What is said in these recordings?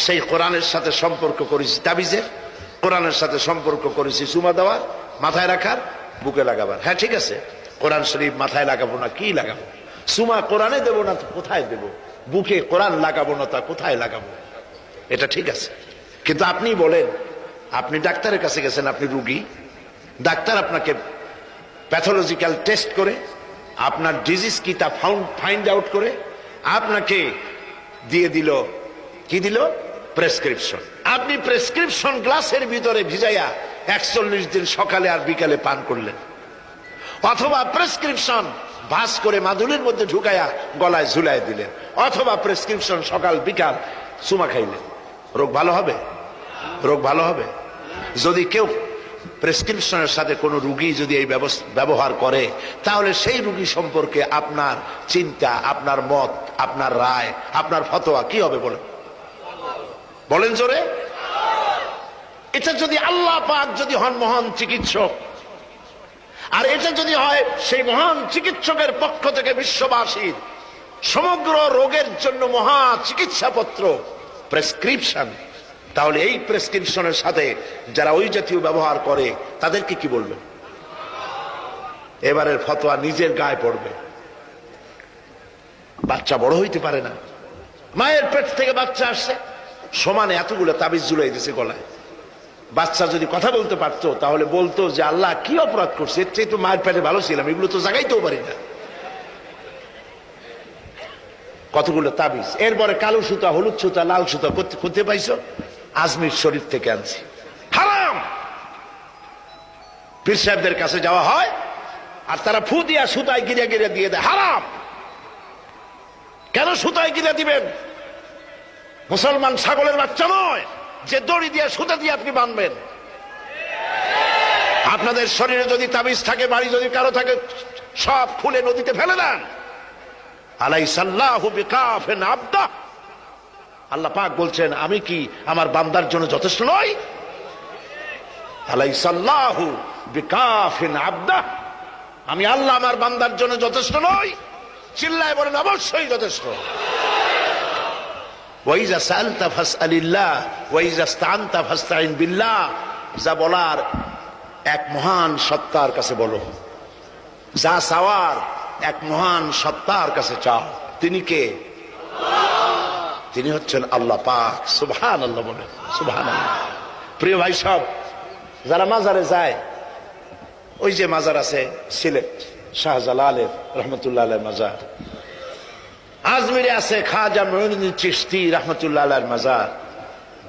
সেই কোরআনের সাথে সম্পর্ক করেছি তাবিজের, কোরআনের সাথে সম্পর্ক করেছি চুমা দেওয়ার, মাথায় রাখার, বুকে লাগাবার। হ্যাঁ ঠিক আছে, কোরআন শরীফ মাথায় লাগাবো না কি লাগাবো? চুমা কোরআনে দেবো না তো কোথায় দেবো? বুকে কোরআন লাগাবো না তা কোথায় লাগাবো? এটা ঠিক আছে, কিন্তু আপনি বলেন, আপনি ডাক্তারের কাছে গেছেন, আপনি রুগী, ডাক্তার আপনাকে প্যাথোলজিক্যাল টেস্ট করে আপনার ডিজিজ কি তা ফাইন্ড আউট করে আপনাকে দিয়ে দিল, কি দিল? প্রেসক্রিপশন। আপনি প্রেসক্রিপশন গ্লাসের ভিতরে ভিজাইয়া 41 দিন সকালে আর বিকালে পান করলেন, অথবা প্রেসক্রিপশন ভাস করে মাদুলির মধ্যে ঢুকাইয়া গলায় ঝুলাই দিলেন, অথবা প্রেসক্রিপশন সকাল বিকাল চুমা খাইলেন। রোগ ভালো হবে? রোগ ভালো হবে? যদি কেউ প্রেসক্রিপশনের সাথে কোনো রুগী যদি এই ব্যবহার করে, তাহলে সেই রুগী সম্পর্কে আপনার চিন্তা, আপনার মত, আপনার রায়, আপনার ফতোয়া কি হবে বলেন? বলেন জোরে। এটা যদি আল্লাহ পাক যদি হন মহান চিকিৎসক, আর এটা যদি হয় সেই মহান চিকিৎসকের পক্ষ থেকে বিশ্ববাসীর সমগ্র রোগের জন্য মহা চিকিৎসাপত্র প্রেসক্রিপশন, তাহলে এই প্রেসক্রিপশনের সাথে যারা ওই জাতীয় ব্যবহার করে তাদেরকে কি বলবেন? এবারের ফতোয়া নিজের গায়ে পড়বে। বাচ্চা বড় হইতে পারে না, মায়ের পেট থেকে বাচ্চা আসছে, সমানে এতগুলো তাবিজ ঝুলাই দিছে গলায়। বাচ্চা যদি কথা বলতে পারতো তাহলে বলতো যে আল্লাহ কি অপরাধ করছে, এর চেয়ে তো মায়ের পেটে ভালো ছিলাম, এগুলো তো জাগাইতেও পারি না। কতগুলো তাবিজ, এরপরে কালো সুতা, হলুদ সুতা, লাল সুতা করতে পাইছো? আজমির শরীফ থেকে আনছি, হারাম। পীর সাহেবদের কাছে যাওয়া হয় আর তারা ফু দিয়া সুতায় গিরে গিরে দিয়ে দেয়, হারাম। কেন সুতায় গিরে দিবেন? মুসলমান ছাগলের বাচ্চা নয় যে দড়ি দিয়ে সুতা দিয়ে আপনি বাঁধবেন। আপনাদের শরীরে যদি তাবিজ থাকে, বাড়ি যদি কারো থাকে, সব খুলে নদীতে ফেলে দেন। আলাইসাল্লাহু বিকাফিন আবদা, আল্লাহ পাক বলছেন আমি কি আমার বান্দার জন্য যথেষ্ট নই? আলাইসাল্লাহু বিকাফিন আবদা, আমি আল্লাহ আমার বান্দার জন্য যথেষ্ট নই? চিল্লায় বলেন অবশ্যই যথেষ্ট। ওয়াইজা সালতা ফাসআলিল্লাহ ওয়াইজা ইসতাআনতা ফাসতাইন বিল্লাহ, যা বলার এক মহান সত্তার কাছে বলো, যা চাওয়ার এক মহান সত্তার কাছে চাও। তিনি কে? তিনি হচ্ছেন আল্লাহ পাক। সুবহানাল্লাহ বলেন, সুবহানাল্লাহ। প্রিয় ভাই সব, যারা মাজারে যায়, ওই যে মাজার আছে সিলেট শাহজালালের রহমতুল্লাহ আলাইহির মাজার, আজমিরে আছে খাজা মঈনুদ্দিন চিশতি রহমতুল্লাহ আলাইহির মাজার,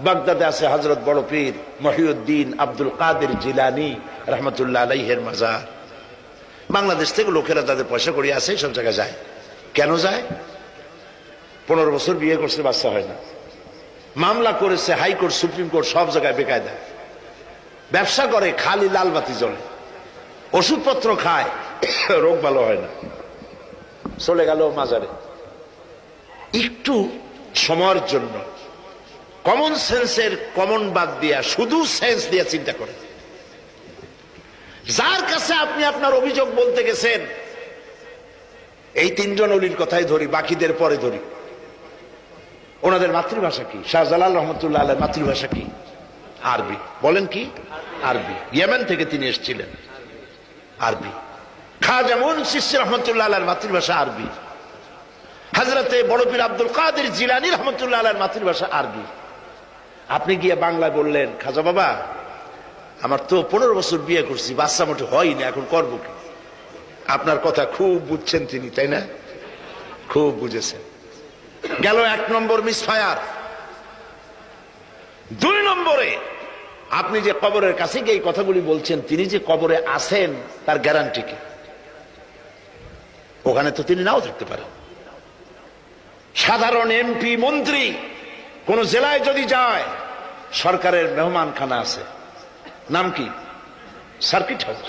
বাগদাদে আছে হযরত বড় পীর মহিউদ্দিন আব্দুল কাদের জিলানী রহমতুল্লাহ আলাইহির মাজার। বাংলাদেশ থেকে লোকেরা তাদের পয়সা করি আছে সব জায়গায় যায়। কেন যায়? 15 বছর বিয়ে করছে, বাচ্চা হয় না, মামলা করেছে হাইকোর্ট, সুপ্রিম কোর্ট, সব জায়গায় বেকায়দা, ব্যবসা করে, খালি লাল বাতি জ্বলে, ওষুধপত্র খায়, রোগ ভালো হয় না, চলে গেল মাজারে। একটু সময়ের জন্য কমন সেন্সের কমন বাদ দিয়া শুধু সেন্স দিয়ে চিন্তা করে, যার কাছে আপনি আপনার অভিযোগ বলতে গেছেন, এই 3 জন অলির কথাই ধরি, বাকিদের পরে ধরি। ওনাদের মাতৃভাষা কি? শাহজালাল রহমতুল্লাহ আলাইহির মাতৃভাষা কি? আরবি। বলেন কি? আরবি। ইয়েমেন থেকে তিনি এসেছিলেন, আরবি। খাজা মঈনুদ্দিন চিশতি রহমতুল্লাহ আলাইহির মাতৃভাষা আরবি। হযরতে বড় পীর আব্দুল কাদের জিলানী রহমতুল্লাহ আলাইহির মাতৃভাষা আরবি। আপনি গিয়ে বাংলায় বললেন, খাজা বাবা আমার তো 15 বছর বিয়ে করছি, বাচ্চা মোটে হয়নি, এখন করবো কি? আপনার কথা খুব বুঝছেন তিনি, তাই না? খুব বুঝেছেন। গেল 1 নম্বর মিসফায়ার। 2 নম্বরে, আপনি যে কবরের কাছে গিয়ে এই কথাগুলি বলছেন, তিনি যে কবরে আছেন তার গ্যারান্টি কি? ওখানে তো তিনি নাও থাকতে পারেন। সাধারণ এমপি মন্ত্রী কোন জেলায় যদি যায়, সরকারের মেহমানখানা আছে, নাম কি? Circuit house.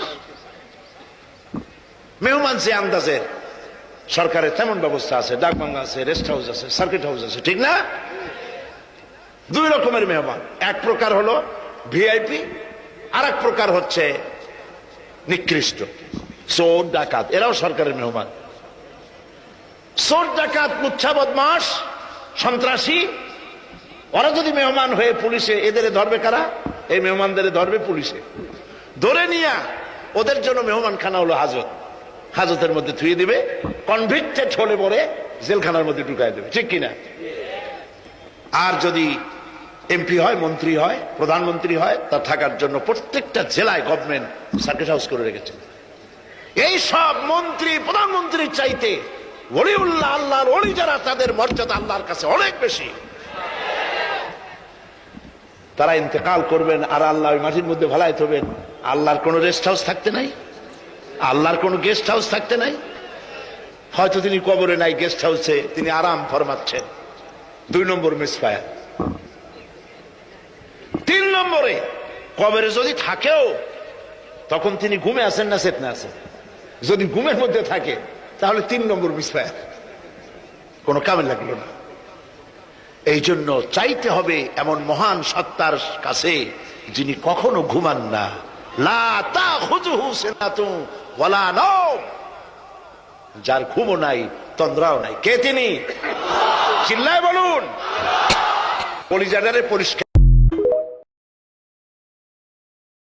মেহমান যে আন্দাজের, সরকারের তেমন ব্যবস্থা আছে, ডাকবাংলা আছে, রেস্ট হাউস আছে, সার্কিট হাউস আছে, ঠিক না? 2 রকমের মেহমান। এক প্রকার হলো ভিআইপি, আর এক প্রকার হচ্ছে নিকৃষ্ট, চোর ডাকাত, এরাও সরকারের মেহমান। চোর ডাকাত, মুচ্ছা বদমাস, সন্ত্রাসী, ওরা যদি মেহমান হয়ে পুলিশে, এদের ধরবে কারা? এই মেহমানদের ধরবে পুলিশে, ধরে নিয়া ওদের জন্য মেহমান খানা হলো হাজত, হাজতের মধ্যে থুয়ে দিবে, কনভিক্টেড হলে পরে জেলখানার মধ্যে ঢুকাই দেবে, ঠিক কিনা? আর যদি এমপি হয়, মন্ত্রী হয়, প্রধানমন্ত্রী হয়, তার থাকার জন্য প্রত্যেকটা জেলায় গভর্নমেন্ট সার্কিট হাউস করে রেখেছে। এই সব মন্ত্রী প্রধানমন্ত্রীর চাইতে ওলিউল্লাহ, আল্লাহর ওলি যারা, তাদের মর্যাদা আল্লাহর কাছে অনেক বেশি। তারা ইন্তেকাল করবেন আর আল্লাহ ওই মাটির মধ্যে ভালাই থবেন। আল্লাহর কোন রেস্ট হাউস থাকতে নাই, আল্লাহর কোন গেস্ট হাউস থাকতে নাই। হয়তো তিনি কবরে নাই, গেস্ট হাউসে তিনি আরাম ফরমাচ্ছেন। 2 নম্বর মিসফায়ার। 3 নম্বরে, কবরে যদি থাকেও তখন তিনি ঘুমে আছেন না চেতনা আছেন? যদি ঘুমের মধ্যে থাকে তাহলে 3 নম্বর মিসফায়ার, কোনো কামে লাগলো না। এই জন্য চাইতে হবে এমন মহান সত্তার কাছে যিনি কখনো ঘুমান না। লা তাখুযুহু সিনাতুন ওয়ালা নাওম, যার ঘুমও নাই, তন্দ্রাও নাই। কে তিনি? চিল্লায় বলুন। কলিজাটারে পরিষ্কার